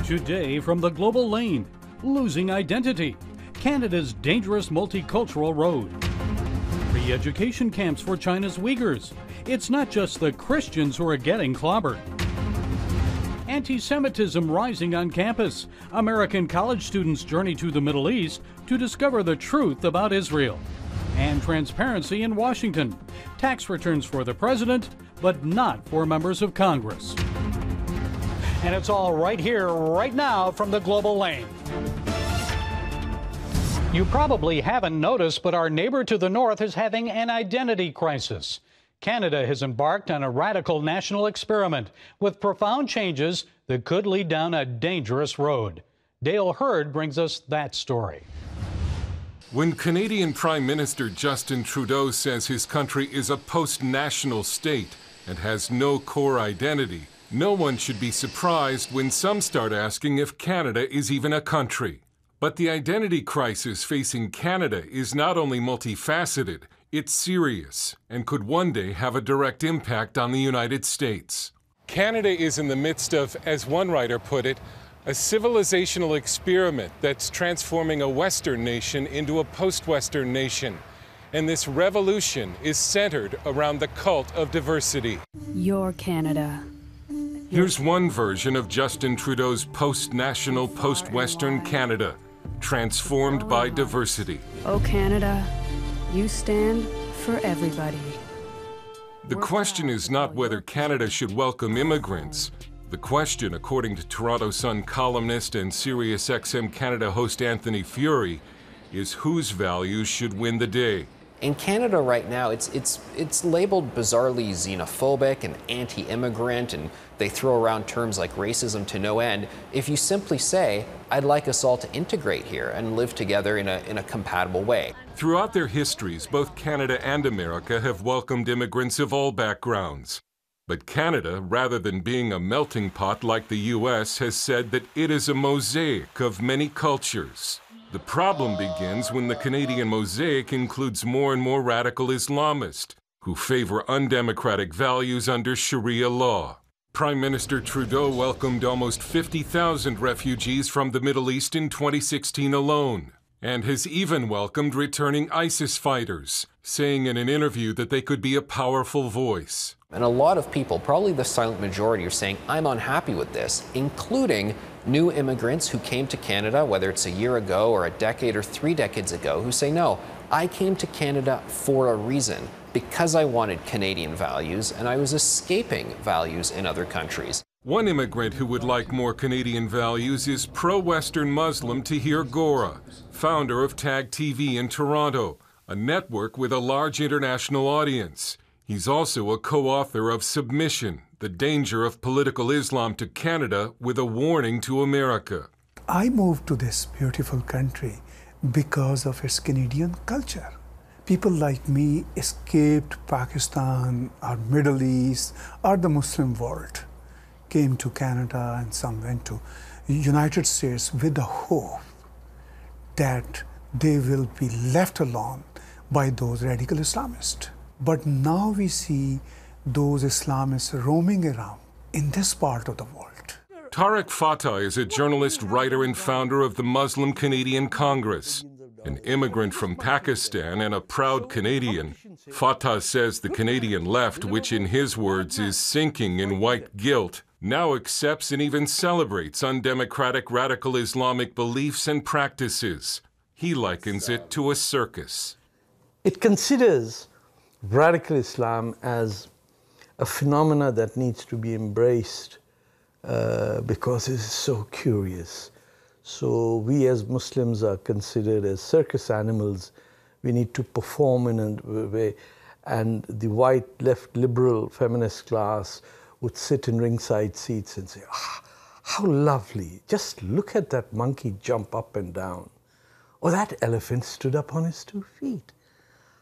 Today from the global lane, losing identity, Canada's dangerous multicultural road. Re-education camps for China's Uyghurs. It's not just the Christians who are getting clobbered. Antisemitism rising on campus. American college students journey to the Middle East to discover the truth about Israel. And transparency in Washington. Tax returns for the president, but not for members of Congress. And it's all right here, right now, from the global lane. You probably haven't noticed, but our neighbor to the north is having an identity crisis. Canada has embarked on a radical national experiment with profound changes that could lead down a dangerous road. Dale Hurd brings us that story. When Canadian Prime Minister Justin Trudeau says his country is a post-national state and has no core identity, no one should be surprised when some start asking if Canada is even a country. But the identity crisis facing Canada is not only multifaceted, it's serious and could one day have a direct impact on the United States. Canada is in the midst of, as one writer put it, a civilizational experiment that's transforming a Western nation into a post-Western nation. And this revolution is centered around the cult of diversity. Your Canada. Here's one version of Justin Trudeau's post-national, post-Western Canada, transformed by diversity. Oh, Canada, you stand for everybody. The question is not whether Canada should welcome immigrants. The question, according to Toronto Sun columnist and SiriusXM Canada host Anthony Furey, is whose values should win the day. In Canada right now, it's labeled bizarrely xenophobic and anti-immigrant, and they throw around terms like racism to no end. If you simply say, I'd like us all to integrate here and live together in a compatible way. Throughout their histories, both Canada and America have welcomed immigrants of all backgrounds. But Canada, rather than being a melting pot like the U.S., has said that it is a mosaic of many cultures. The problem begins when the Canadian mosaic includes more and more radical Islamists who favor undemocratic values under Sharia law. Prime Minister Trudeau welcomed almost 50,000 refugees from the Middle East in 2016 alone, and has even welcomed returning ISIS fighters, saying in an interview that they could be a powerful voice. And a lot of people, probably the silent majority, are saying, I'm unhappy with this, including new immigrants who came to Canada, whether it's a year ago or a decade or 3 decades ago, who say, no, I came to Canada for a reason, because I wanted Canadian values and I was escaping values in other countries. One immigrant who would like more Canadian values is pro-Western Muslim Tahir Gora, founder of Tag TV in Toronto, a network with a large international audience. He's also a co-author of Submission, The Danger of Political Islam to Canada, with a warning to America. I moved to this beautiful country because of its Canadian culture. People like me escaped Pakistan or Middle East or the Muslim world, came to Canada, and some went to United States with the hope that they will be left alone by those radical Islamists. But now we see those Islamists roaming around in this part of the world. Tariq Fatah is a journalist, writer, and founder of the Muslim Canadian Congress. An immigrant from Pakistan and a proud Canadian, Fatah says the Canadian left, which in his words is sinking in white guilt, now accepts and even celebrates undemocratic radical Islamic beliefs and practices. He likens it to a circus. It considers radical Islam as a phenomena that needs to be embraced because it is so curious. So we as Muslims are considered as circus animals. We need to perform in a way. And the white left liberal feminist class would sit in ringside seats and say, how lovely. Just look at that monkey jump up and down. Or that elephant stood up on his 2 feet.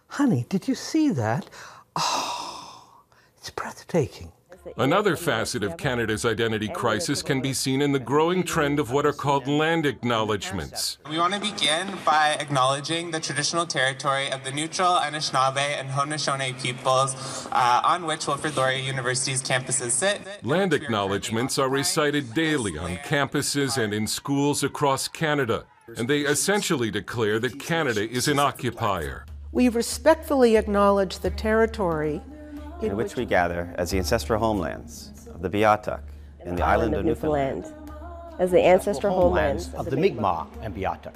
Honey, did you see that? Oh, it's breathtaking. Another facet of Canada's identity crisis can be seen in the growing trend of what are called land acknowledgements. We want to begin by acknowledging the traditional territory of the neutral Anishinaabe and Haudenosaunee peoples on which Wilfrid Laurier University's campuses sit. Land acknowledgements are recited daily on campuses and in schools across Canada, and they essentially declare that Canada is an occupier. We respectfully acknowledge the territory in which we gather as the ancestral homelands of the Beothuk and the island of Newfoundland, as the ancestral homelands of the Mi'kmaq and Beothuk.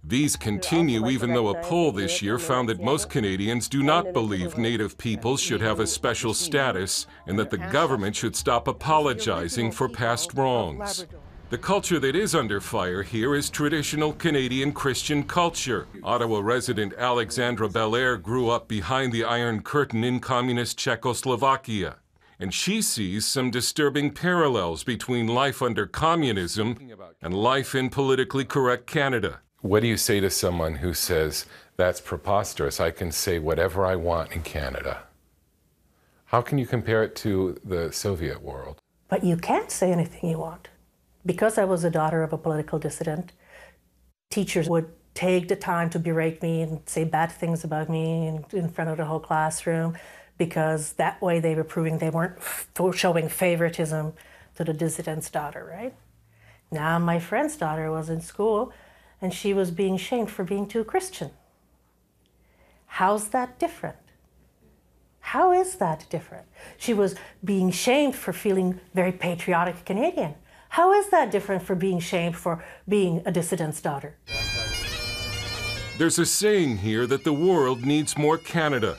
These continue even though a poll this year found that most Canadians do not believe Native peoples should have a special status and that the government should stop apologizing for past wrongs. The culture that is under fire here is traditional Canadian Christian culture. Ottawa resident Alexandra Belair grew up behind the Iron Curtain in communist Czechoslovakia, and she sees some disturbing parallels between life under communism and life in politically correct Canada. What do you say to someone who says, that's preposterous, I can say whatever I want in Canada? How can you compare it to the Soviet world? But you can't say anything you want. Because I was a daughter of a political dissident, teachers would take the time to berate me and say bad things about me in front of the whole classroom, because that way they were proving they weren't showing favoritism to the dissident's daughter, right? Now my friend's daughter was in school and she was being shamed for being too Christian. How's that different? How is that different? She was being shamed for feeling very patriotic Canadian. How is that different for being shamed for being a dissident's daughter? There's a saying here that the world needs more Canada.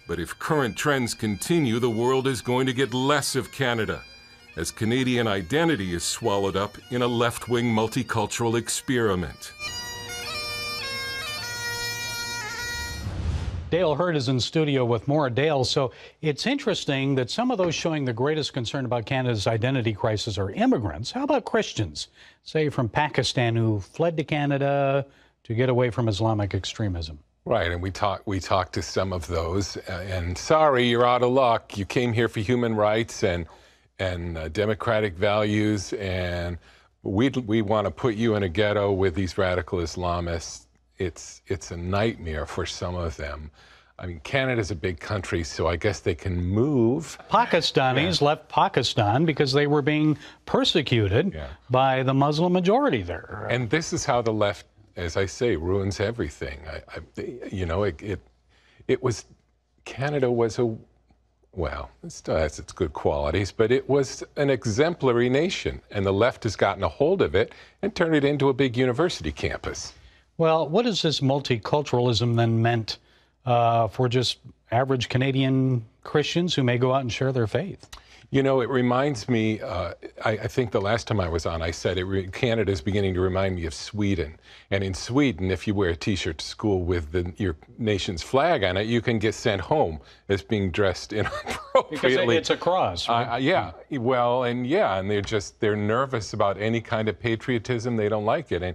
But if current trends continue, the world is going to get less of Canada, as Canadian identity is swallowed up in a left-wing multicultural experiment. Dale Hurd is in studio with more. Dale, so it's interesting that some of those showing the greatest concern about Canada's identity crisis are immigrants. How about Christians, say from Pakistan, who fled to Canada to get away from Islamic extremism? Right, and we talked to some of those, and sorry, you're out of luck. You came here for human rights and democratic values, and we want to put you in a ghetto with these radical Islamists. It's a nightmare for some of them. I mean, Canada's a big country, so I guess they can move. Pakistanis left Pakistan because they were being persecuted by the Muslim majority there. And this is how the left, as I say, ruins everything. Canada was well, it still has its good qualities, but it was an exemplary nation, and the left has gotten a hold of it and turned it into a big university campus. Well, what is this multiculturalism then meant for just average Canadian Christians who may go out and share their faith? You know, it reminds me, I think the last time I was on, I said Canada is beginning to remind me of Sweden. And in Sweden, if you wear a T-shirt to school with your nation's flag on it, you can get sent home as being dressed inappropriately. Because it's a cross, right? Yeah, well, and they're nervous about any kind of patriotism. They don't like it. And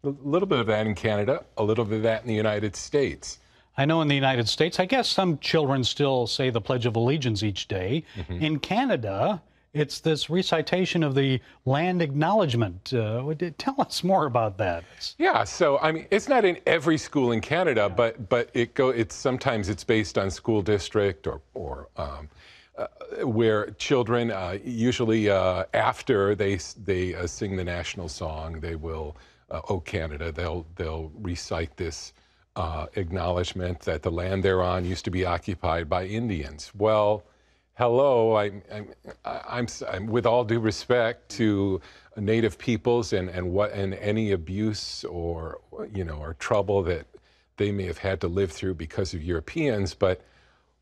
a little bit of that in Canada, a little bit of that in the United States. I know in the United States, I guess some children still say the Pledge of Allegiance each day. Mm-hmm. In Canada, it's this recitation of the land acknowledgement. Tell us more about that. Yeah, so I mean, it's not in every school in Canada, but sometimes it's based on school district or where children usually after they sing the national song, they will. Oh, Canada, they'll recite this acknowledgement that the land they're on used to be occupied by Indians. Well, hello, I'm with all due respect to Native peoples and any abuse or trouble that they may have had to live through because of Europeans, but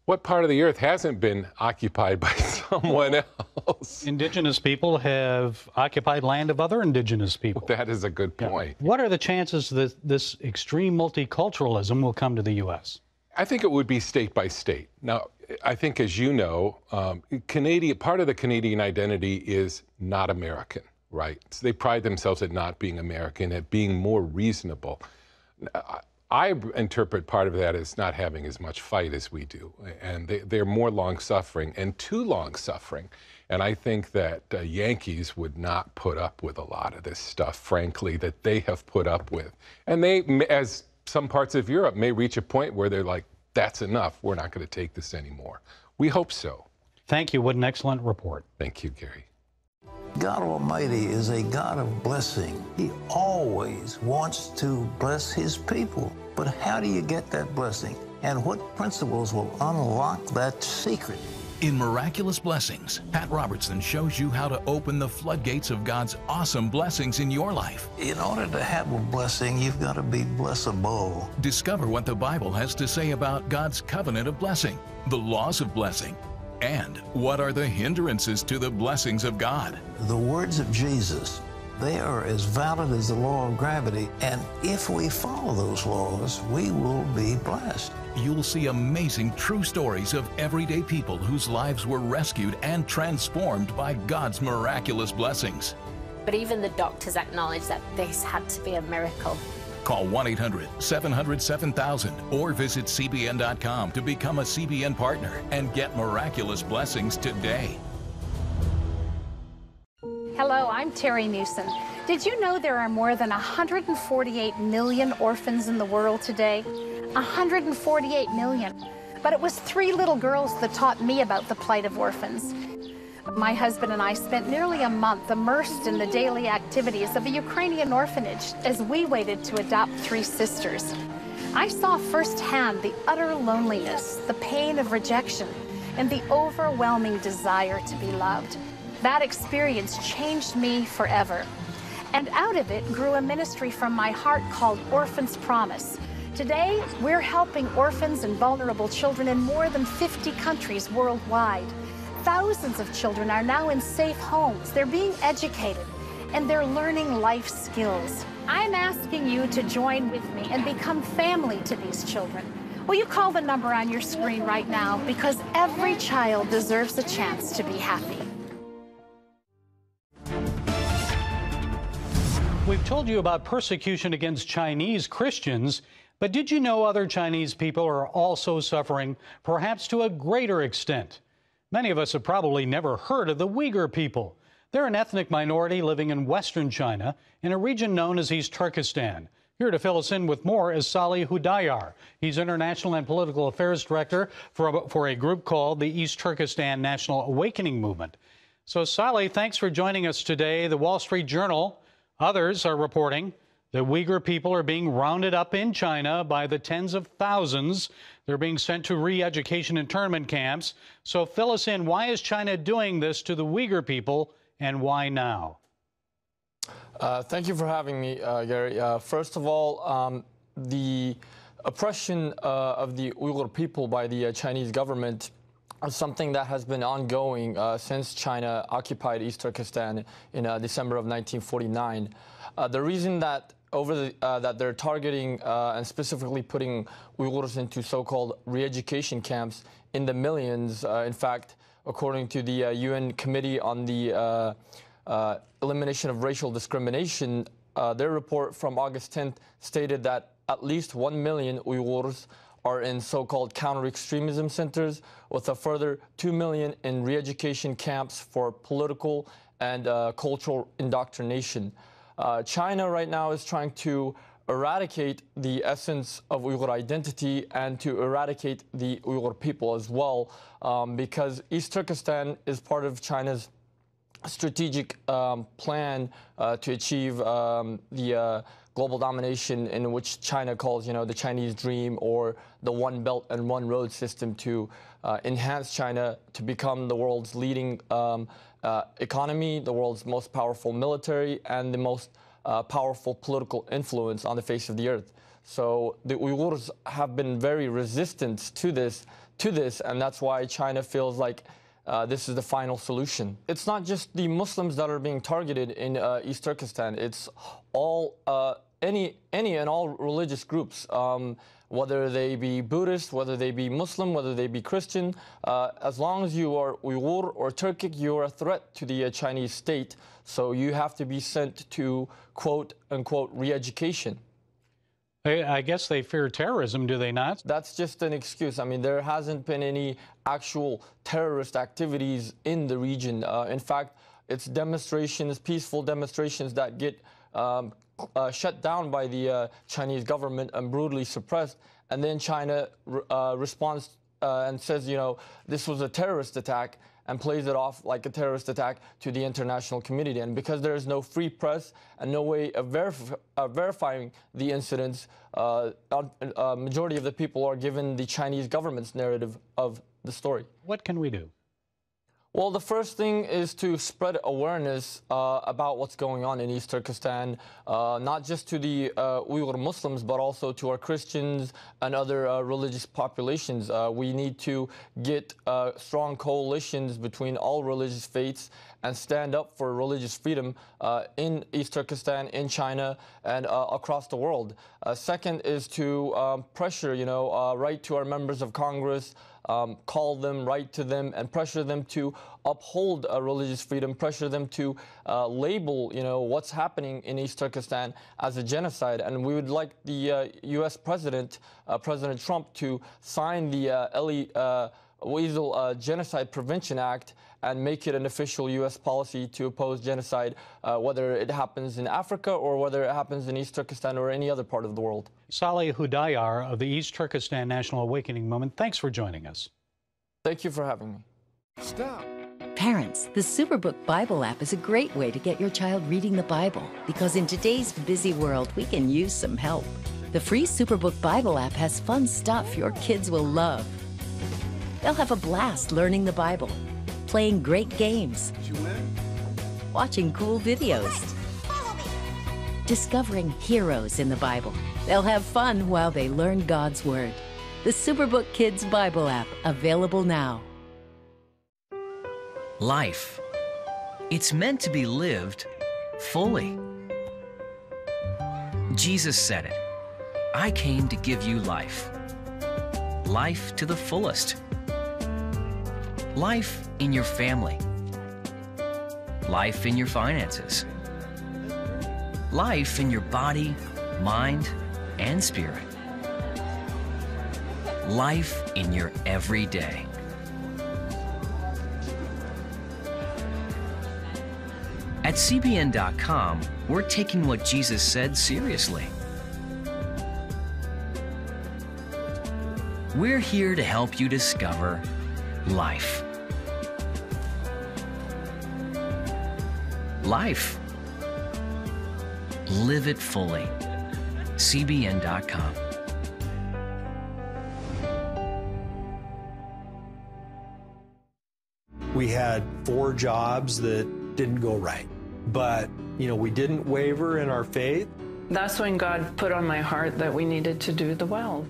what part of the earth hasn't been occupied by someone else? Indigenous people have occupied land of other indigenous people. That is a good point. Yeah. What are the chances that this extreme multiculturalism will come to the U.S.? I think it would be state by state. Now, I think, as you know, part of the Canadian identity is not American, right? So they pride themselves at not being American, at being more reasonable. I interpret part of that as not having as much fight as we do, and they're more long-suffering and too long-suffering. And I think that Yankees would not put up with a lot of this stuff, frankly, that they have put up with. And they, as some parts of Europe, may reach a point where they're like, that's enough. We're not going to take this anymore. We hope so. Thank you. What an excellent report. Thank you, Gary. God Almighty is a God of blessing. He always wants to bless his people. But how do you get that blessing? And what principles will unlock that secret? In Miraculous Blessings, Pat Robertson shows you how to open the floodgates of God's awesome blessings in your life. In order to have a blessing, you've got to be blessable. Discover what the Bible has to say about God's covenant of blessing, the laws of blessing, and what are the hindrances to the blessings of God. The words of Jesus, they are as valid as the law of gravity, and if we follow those laws, we will be blessed. You'll see amazing true stories of everyday people whose lives were rescued and transformed by God's miraculous blessings. But even the doctors acknowledge that this had to be a miracle. Call 1-800-700-7000 or visit CBN.com to become a CBN partner and get miraculous blessings today. Hello, I'm Terry Newsom. Did you know there are more than 148 million orphans in the world today? 148 million. But it was 3 little girls that taught me about the plight of orphans. My husband and I spent nearly a month immersed in the daily activities of a Ukrainian orphanage as we waited to adopt 3 sisters. I saw firsthand the utter loneliness, the pain of rejection, and the overwhelming desire to be loved. That experience changed me forever. And out of it grew a ministry from my heart called Orphans Promise. Today, we're helping orphans and vulnerable children in more than 50 countries worldwide. Thousands of children are now in safe homes. They're being educated, and they're learning life skills. I'm asking you to join with me and become family to these children. Will you call the number on your screen right now? Because every child deserves a chance to be happy. We've told you about persecution against Chinese Christians, but did you know other Chinese people are also suffering, perhaps to a greater extent? Many of us have probably never heard of the Uyghur people. They're an ethnic minority living in Western China in a region known as East Turkestan. Here to fill us in with more is Salih Hudayar. He's International and Political Affairs Director for a group called the East Turkestan National Awakening Movement. So, Salih, thanks for joining us today. The Wall Street Journal, others are reporting the Uyghur people are being rounded up in China by the tens of thousands. They're being sent to re-education internment camps. So fill us in. Why is China doing this to the Uyghur people, and why now? Thank you for having me, Gary. First of all, the oppression of the Uyghur people by the Chinese government is something that has been ongoing since China occupied East Turkestan in December of 1949. The reason that that they're targeting and specifically putting Uyghurs into so-called re-education camps in the millions. In fact, according to the UN Committee on the Elimination of Racial Discrimination, their report from August 10th stated that at least 1 million Uyghurs are in so-called counter-extremism centers, with a further 2 million in re-education camps for political and cultural indoctrination. China right now is trying to eradicate the essence of Uyghur identity and to eradicate the Uyghur people as well, because East Turkestan is part of China's strategic plan to achieve the global domination, in which China calls, the Chinese dream, or the One Belt and One Road system, to enhance China to become the world's leading economy, the world's most powerful military, and the most powerful political influence on the face of the earth. So the Uyghurs have been very resistant to this, and that's why China feels like this is the final solution. It's not just the Muslims that are being targeted in East Turkestan. It's all any and all religious groups, whether they be Buddhist, whether they be Muslim, whether they be Christian. As long as you are Uyghur or Turkic, you are a threat to the Chinese state. So you have to be sent to quote unquote re-education. I guess they fear terrorism, do they not? That's just an excuse. I mean, there hasn't been any actual terrorist activities in the region. In fact, it's demonstrations, peaceful demonstrations that get shut down by the Chinese government and brutally suppressed. And then China responds and says, you know, this was a terrorist attack, and plays it off like a terrorist attack to the international community. And because there is no free press and no way of verifying the incidents, a majority of the people are given the Chinese government's narrative of the story. What can we do? Well, the first thing is to spread awareness about what's going on in East Turkestan, not just to the Uyghur Muslims, but also to our Christians and other religious populations. We need to get strong coalitions between all religious faiths and stand up for religious freedom in East Turkestan, in China, and across the world. Second is to pressure, write to our members of Congress, call them, write to them, and pressure them to uphold religious freedom, pressure them to label, what's happening in East Turkestan as a genocide. And we would like the U.S. President, President Trump, to sign the Weasel Genocide Prevention Act and make it an official U.S. policy to oppose genocide, whether it happens in Africa or whether it happens in East Turkestan or any other part of the world. Saleh Hudayar of the East Turkestan National Awakening Movement, thanks for joining us. Thank you for having me. Stop. Parents, the Superbook Bible app is a great way to get your child reading the Bible, because in today's busy world, we can use some help. The free Superbook Bible app has fun stuff your kids will love. They'll have a blast learning the Bible, playing great games, watching cool videos, discovering heroes in the Bible. They'll have fun while they learn God's Word. The Superbook Kids Bible app, available now. Life. It's meant to be lived fully. Jesus said it. I came to give you life. Life to the fullest. Life in your family. Life in your finances. Life in your body, mind, and spirit. Life in your everyday. At CBN.com, we're taking what Jesus said seriously. We're here to help you discover life. Life. Live it fully. CBN.com. We had 4 jobs that didn't go right, but we didn't waver in our faith. That's when God put on my heart that we needed to do the well.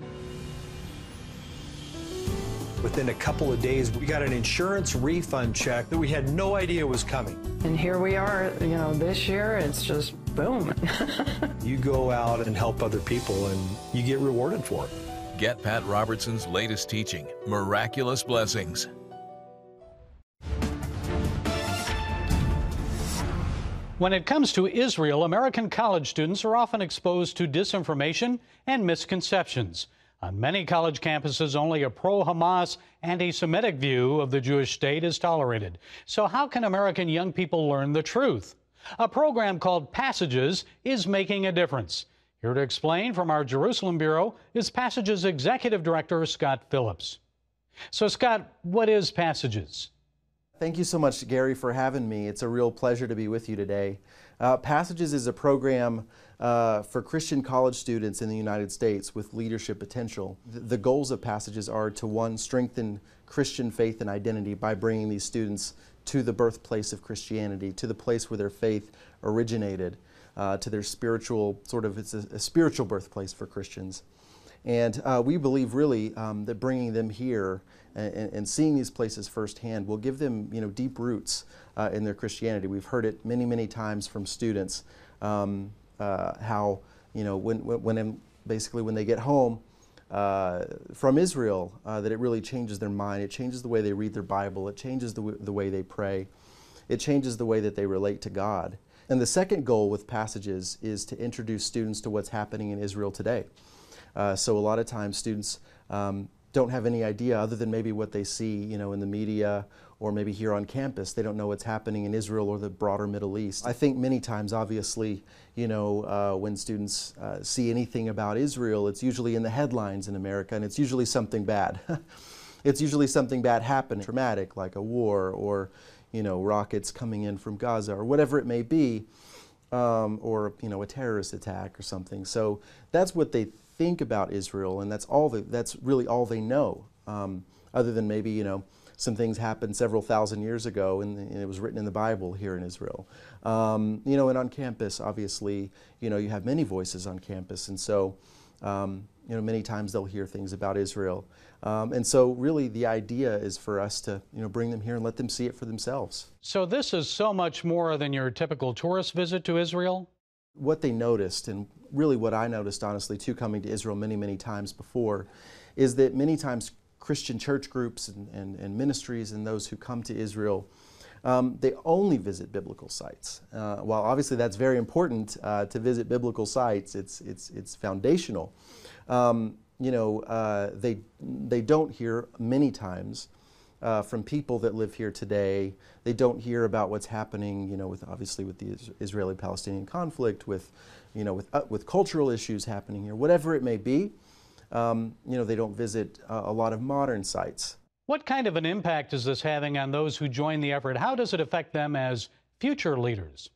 Within a couple of days, we got an insurance refund check that we had no idea was coming. And here we are, this year, it's just boom. You go out and help other people and you get rewarded for it. Get Pat Robertson's latest teaching, Miraculous Blessings. When it comes to Israel, American college students are often exposed to disinformation and misconceptions. On many college campuses, only a pro-Hamas, anti-Semitic view of the Jewish state is tolerated. So how can American young people learn the truth? A program called Passages is making a difference. Here to explain from our Jerusalem Bureau is Passages Executive Director Scott Phillips. So Scott, what is Passages? Thank you so much, Gary, for having me. It's a real pleasure to be with you today. Passages is a program for Christian college students in the United States with leadership potential. The goals of Passages are to, 1, strengthen Christian faith and identity by bringing these students to the birthplace of Christianity, to the place where their faith originated, to their spiritual, it's a spiritual birthplace for Christians. And we believe really that bringing them here and seeing these places firsthand will give them, deep roots in their Christianity. We've heard it many, many times from students how, when they get home from Israel, that it really changes their mind. It changes the way they read their Bible. It changes the way they pray. It changes the way that they relate to God. And the second goal with Passages is to introduce students to what's happening in Israel today. So a lot of times students don't have any idea other than maybe what they see, in the media or maybe here on campus. They don't know what's happening in Israel or the broader Middle East. I think many times, obviously, when students see anything about Israel, it's usually in the headlines in America, and it's usually something bad. It's usually something bad happening, traumatic, like a war or, rockets coming in from Gaza or whatever it may be, or, a terrorist attack or something. So that's what they think about Israel, and that's really all they know, other than maybe, some things happened several thousand years ago, and it was written in the Bible here in Israel. And on campus, obviously, you have many voices on campus, and so, many times they'll hear things about Israel. And so really the idea is for us to, bring them here and let them see it for themselves. So this is so much more than your typical tourist visit to Israel? What they noticed, and really what I noticed, honestly, too, coming to Israel many, many times before, is that many times Christian church groups and ministries and those who come to Israel, they only visit biblical sites. While obviously that's very important to visit biblical sites, it's foundational. They don't hear many times from people that live here today. They don't hear about what's happening, with the Israeli-Palestinian conflict, with cultural issues happening here, whatever it may be. They don't visit a lot of modern sites. What kind of an impact is this having on those who join the effort? How does it affect them as future leaders?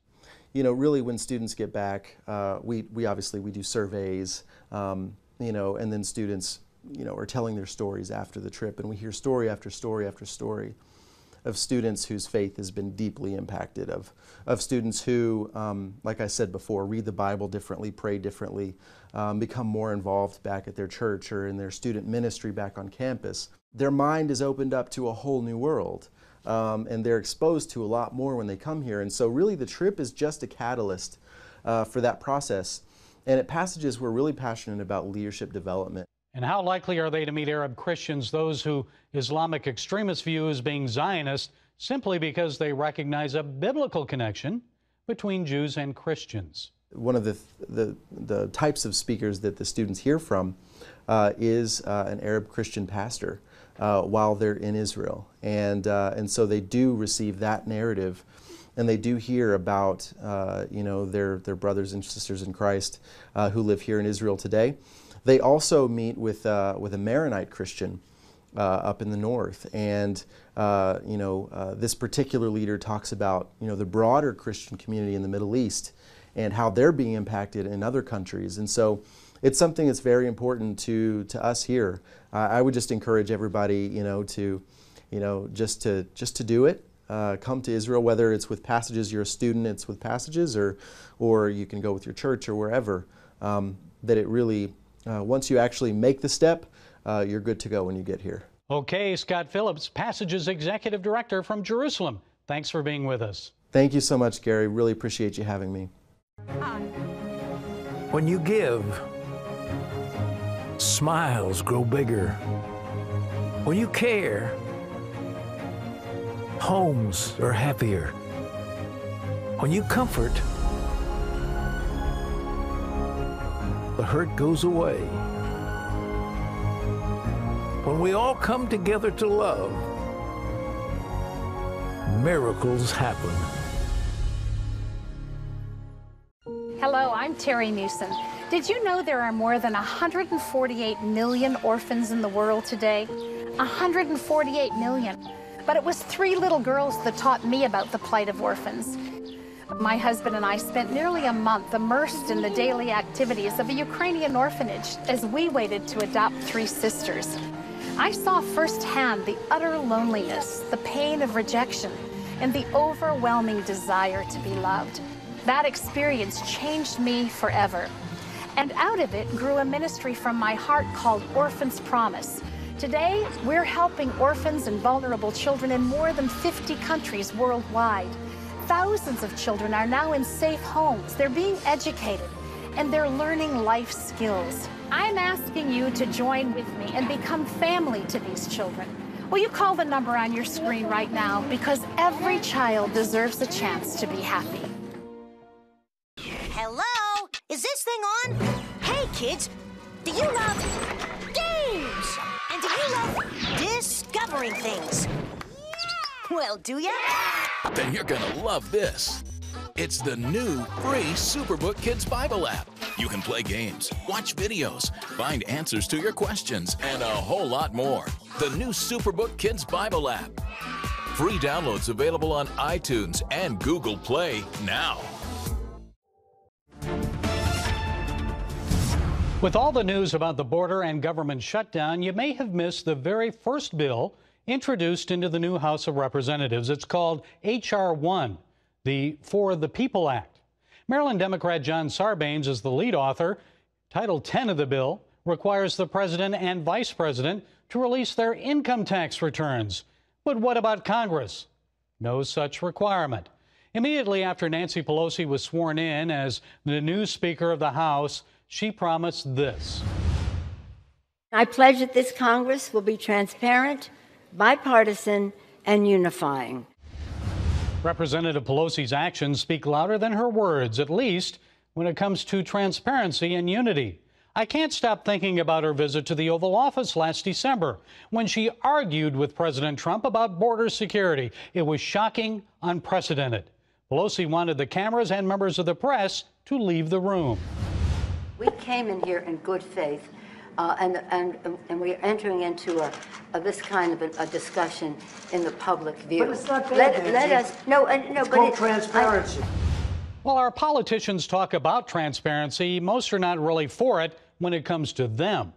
Really when students get back, we do surveys, and then students, are telling their stories after the trip, and we hear story after story after story of students whose faith has been deeply impacted, of students who, like I said before, read the Bible differently, pray differently, become more involved back at their church or in their student ministry back on campus. Their mind is opened up to a whole new world, and they're exposed to a lot more when they come here. And so really the trip is just a catalyst for that process. And at Passages, we're really passionate about leadership development. And how likely are they to meet Arab Christians, those who Islamic extremists view as being Zionist, simply because they recognize a biblical connection between Jews and Christians? One of the types of speakers that the students hear from is an Arab Christian pastor while they're in Israel. And so they do receive that narrative, and they do hear about their brothers and sisters in Christ who live here in Israel today. They also meet with a Maronite Christian up in the north, and this particular leader talks about the broader Christian community in the Middle East and how they're being impacted in other countries. And so it's something that's very important to us here. I would just encourage everybody just to do it. Come to Israel, whether it's with Passages, you're a student, it's with Passages, or you can go with your church or wherever. That it really, once you actually make the step, you're good to go when you get here. Okay, Scott Phillips, Passages Executive Director from Jerusalem. Thanks for being with us. Thank you so much, Gary. Really appreciate you having me. When you give, smiles grow bigger. When you care, homes are happier. When you comfort, the hurt goes away. When we all come together to love, miracles happen. Hello, I'm Terry Newsom. Did you know there are more than 148 million orphans in the world today? 148 million. But it was 3 little girls that taught me about the plight of orphans. My husband and I spent nearly a month immersed in the daily activities of a Ukrainian orphanage as we waited to adopt 3 sisters. I saw firsthand the utter loneliness, the pain of rejection, and the overwhelming desire to be loved. That experience changed me forever. And out of it grew a ministry from my heart called Orphans Promise. Today, we're helping orphans and vulnerable children in more than 50 countries worldwide. Thousands of children are now in safe homes. They're being educated, and they're learning life skills. I'm asking you to join with me and become family to these children. Will you call the number on your screen right now? Because every child deserves a chance to be happy. Hello? Is this thing on? Hey, kids, do you love games? And do you love discovering things? Well, do ya? Then you're gonna love this. It's the new free Superbook Kids Bible app. You can play games, watch videos, find answers to your questions, and a whole lot more. The new Superbook Kids Bible app. Free downloads available on iTunes and Google Play now. With all the news about the border and government shutdown, you may have missed the very first bill introduced into the new House of Representatives. It's called H.R. 1, the For the People Act. Maryland Democrat John Sarbanes is the lead author. Title 10 of the bill requires the president and vice president to release their income tax returns. But what about Congress? No such requirement. Immediately after Nancy Pelosi was sworn in as the new Speaker of the House, she promised this. I pledge that this Congress will be transparent, bipartisan, and unifying. Representative Pelosi's actions speak louder than her words, at least when it comes to transparency and unity. I can't stop thinking about her visit to the Oval Office last December when she argued with President Trump about border security. It was shocking, unprecedented. Pelosi wanted the cameras and members of the press to leave the room. We came in here in good faith, and we're entering into this kind of a discussion in the public view. But it's not bad, let us it's called transparency. While our politicians talk about transparency, most are not really for it when it comes to them.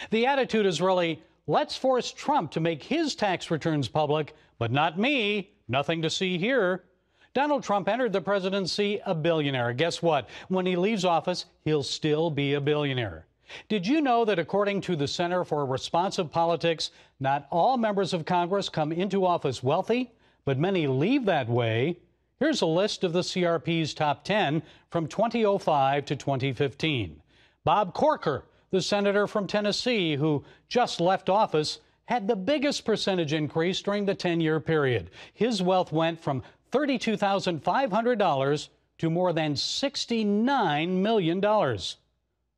The attitude is really, let's force Trump to make his tax returns public, but not me. Nothing to see here. Donald Trump entered the presidency a billionaire. Guess what? When he leaves office, he'll still be a billionaire. Did you know that according to the Center for Responsive Politics, not all members of Congress come into office wealthy, but many leave that way? Here's a list of the CRP's top 10 from 2005 to 2015. Bob Corker, the senator from Tennessee who just left office, had the biggest percentage increase during the 10-year period. His wealth went from $32,500 to more than $69 million.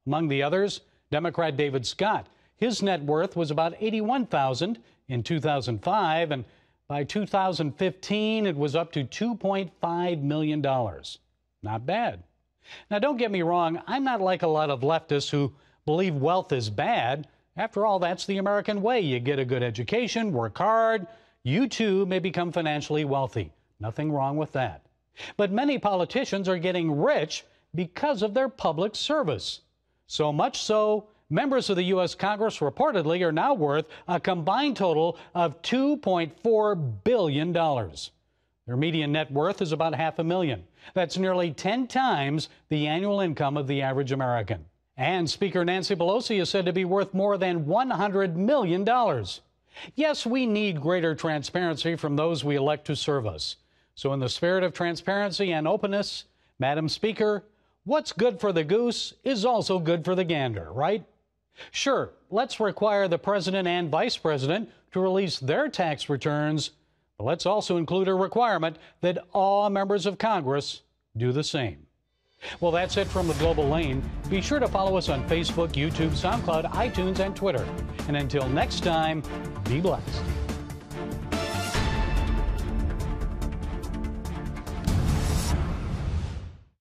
Among the others, Democrat David Scott. His net worth was about $81,000 in 2005, and by 2015, it was up to $2.5 million. Not bad. Now, don't get me wrong, I'm not like a lot of leftists who believe wealth is bad. After all, that's the American way. You get a good education, work hard, you too may become financially wealthy. Nothing wrong with that. But many politicians are getting rich because of their public service. So much so, members of the U.S. Congress reportedly are now worth a combined total of $2.4 billion. Their median net worth is about $500,000. That's nearly 10 times the annual income of the average American. And Speaker Nancy Pelosi is said to be worth more than $100 million. Yes, we need greater transparency from those we elect to serve us. So in the spirit of transparency and openness, Madam Speaker, what's good for the goose is also good for the gander, right? Sure, let's require the president and vice president to release their tax returns, but let's also include a requirement that all members of Congress do the same. Well, that's it from the Global Lane. Be sure to follow us on Facebook, YouTube, SoundCloud, iTunes, and Twitter. And until next time, be blessed.